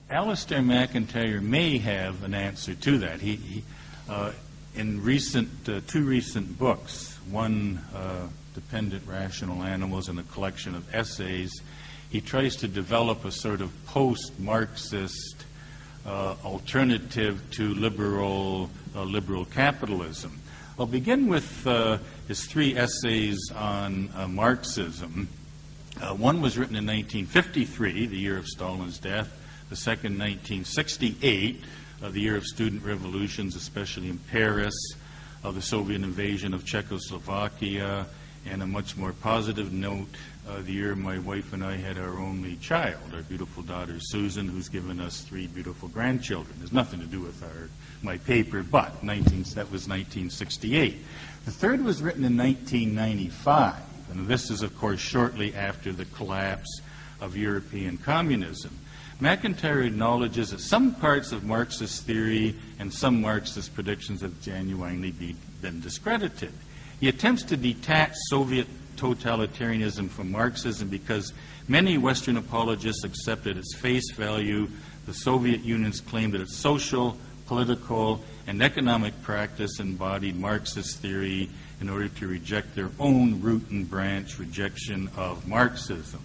Alistair McIntyre may have an answer to that. In two recent books, one, Dependent Rational Animals, and a collection of essays, he tries to develop a sort of post-Marxist alternative to liberal capitalism. I'll begin with his three essays on Marxism. One was written in 1953, the year of Stalin's death. The second, 1968, the year of student revolutions, especially in Paris, the Soviet invasion of Czechoslovakia, and a much more positive note, the year my wife and I had our only child, our beautiful daughter Susan, who's given us 3 beautiful grandchildren. There's nothing to do with my paper, but that was 1968. The third was written in 1995, and this is, of course, shortly after the collapse of European communism. McIntyre acknowledges that some parts of Marxist theory and some Marxist predictions have genuinely been discredited. He attempts to detach Soviet totalitarianism from Marxism because many Western apologists accept at its face value the Soviet Union's claim that its social, political, and economic practice embodied Marxist theory in order to reject their own root and branch rejection of Marxism.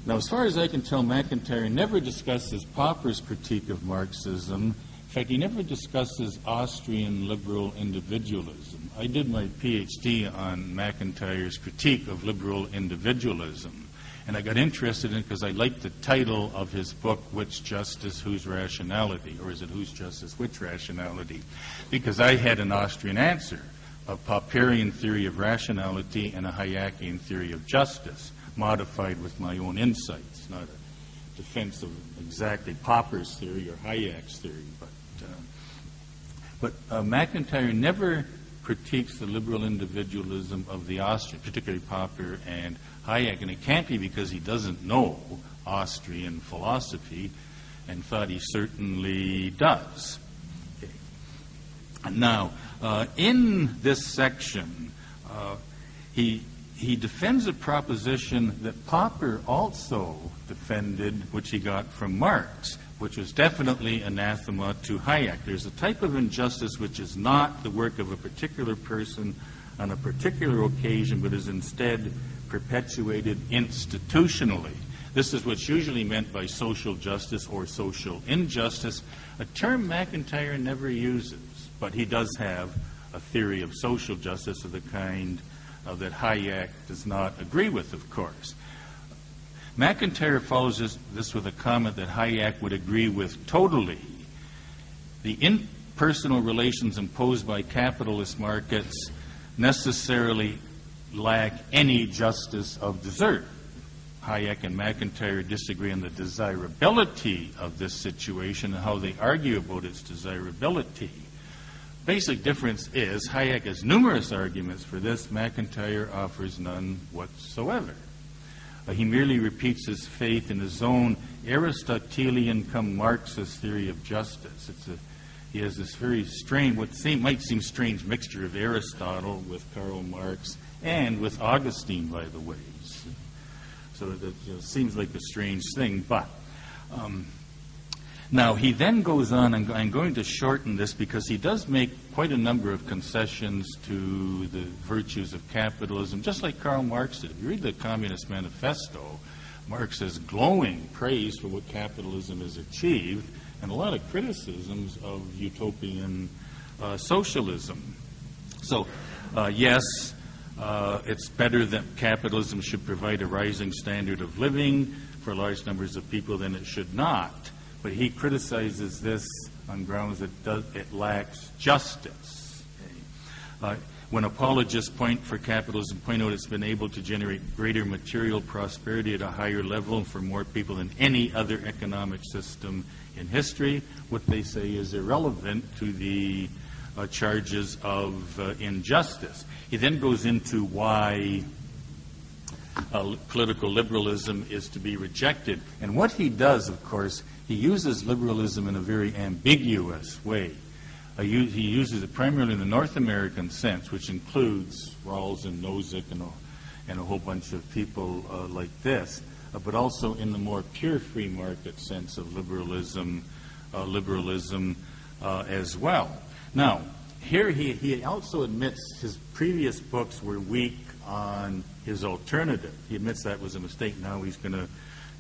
Now, as far as I can tell, McIntyre never discusses Popper's critique of Marxism. In fact, he never discusses Austrian liberal individualism. I did my PhD on McIntyre's critique of liberal individualism, and I got interested in it because I liked the title of his book, Which Justice, Whose Rationality? Or is it Whose Justice, Which Rationality? Because I had an Austrian answer, a Popperian theory of rationality and a Hayekian theory of justice, modified with my own insights, not a defense of exactly Popper's theory or Hayek's theory. But McIntyre never critiques the liberal individualism of the Austrians, particularly Popper and Hayek, and it can't be because he doesn't know Austrian philosophy, and thought he certainly does. Okay. Now, in this section, he defends a proposition that Popper also defended, which he got from Marx, which was definitely anathema to Hayek. There's a type of injustice which is not the work of a particular person on a particular occasion, but is instead perpetuated institutionally. This is what's usually meant by social justice or social injustice, a term McIntyre never uses, but he does have a theory of social justice of the kind that Hayek does not agree with, of course. McIntyre follows this with a comment that Hayek would agree with totally. The impersonal relations imposed by capitalist markets necessarily lack any justice of desert. Hayek and McIntyre disagree on the desirability of this situation and how they argue about its desirability. Basic difference is Hayek has numerous arguments for this. McIntyre offers none whatsoever. He merely repeats his faith in his own Aristotelian cum Marxist theory of justice. He has this very strange, might seem strange mixture of Aristotle with Karl Marx and with Augustine, by the way. So it seems like a strange thing, but now he then goes on, and I'm going to shorten this because he does make quite a number of concessions to the virtues of capitalism, just like Karl Marx did. If you read the Communist Manifesto, Marx has glowing praise for what capitalism has achieved and a lot of criticisms of utopian socialism. So, yes, it's better that capitalism should provide a rising standard of living for large numbers of people than it should not. But he criticizes this on grounds that it lacks justice. When apologists for capitalism point out it's been able to generate greater material prosperity at a higher level for more people than any other economic system in history, what they say is irrelevant to the charges of injustice. He then goes into why political liberalism is to be rejected. And what he does, of course, he uses liberalism in a very ambiguous way. He uses it primarily in the North American sense, which includes Rawls and Nozick and a whole bunch of people like this. but also in the more pure free market sense of liberalism as well. Now, here he also admits his previous books were weak on his alternative. He admits that was a mistake. Now he's going to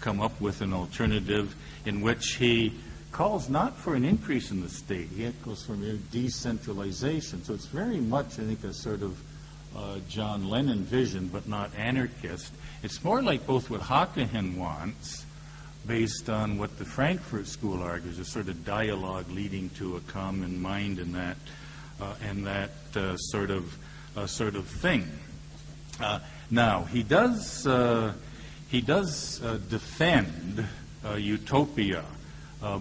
come up with an alternative in which he calls not for an increase in the state. He echoes for decentralization. So it's very much, I think, a sort of John Lennon vision, but not anarchist. It's more like both what Haken wants, based on what the Frankfurt School argues, a sort of dialogue leading to a common mind and that sort of thing. Now he does defend utopia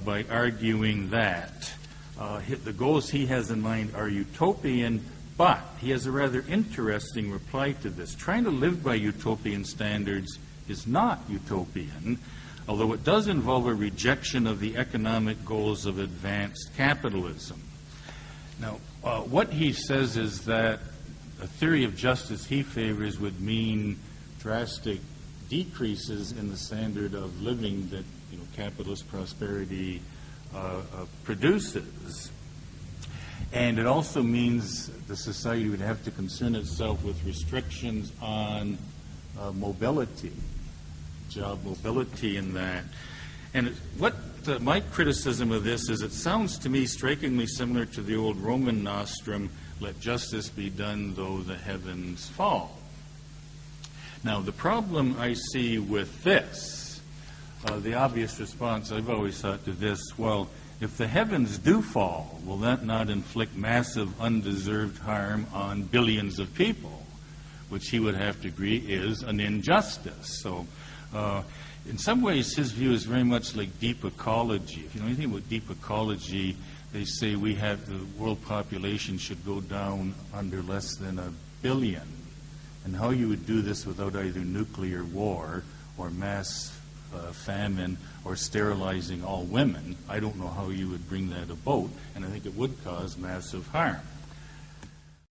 by arguing that the goals he has in mind are utopian, but he has a rather interesting reply to this. Trying to live by utopian standards is not utopian, although it does involve a rejection of the economic goals of advanced capitalism. Now, what he says is that a theory of justice he favors would mean drastic decreases in the standard of living that capitalist prosperity produces. And it also means the society would have to concern itself with restrictions on mobility, job mobility in that. And my criticism of this is it sounds to me strikingly similar to the old Roman nostrum, let justice be done though the heavens fall. Now, the problem I see with this, the obvious response I've always thought to this, well, if the heavens do fall, will that not inflict massive undeserved harm on billions of people? Which he would have to agree is an injustice. So, in some ways, his view is very much like deep ecology. If you know anything about deep ecology, they say the world population should go down under less than 1 billion. And how you would do this without either nuclear war or mass famine or sterilizing all women, I don't know how you would bring that about, and I think it would cause massive harm.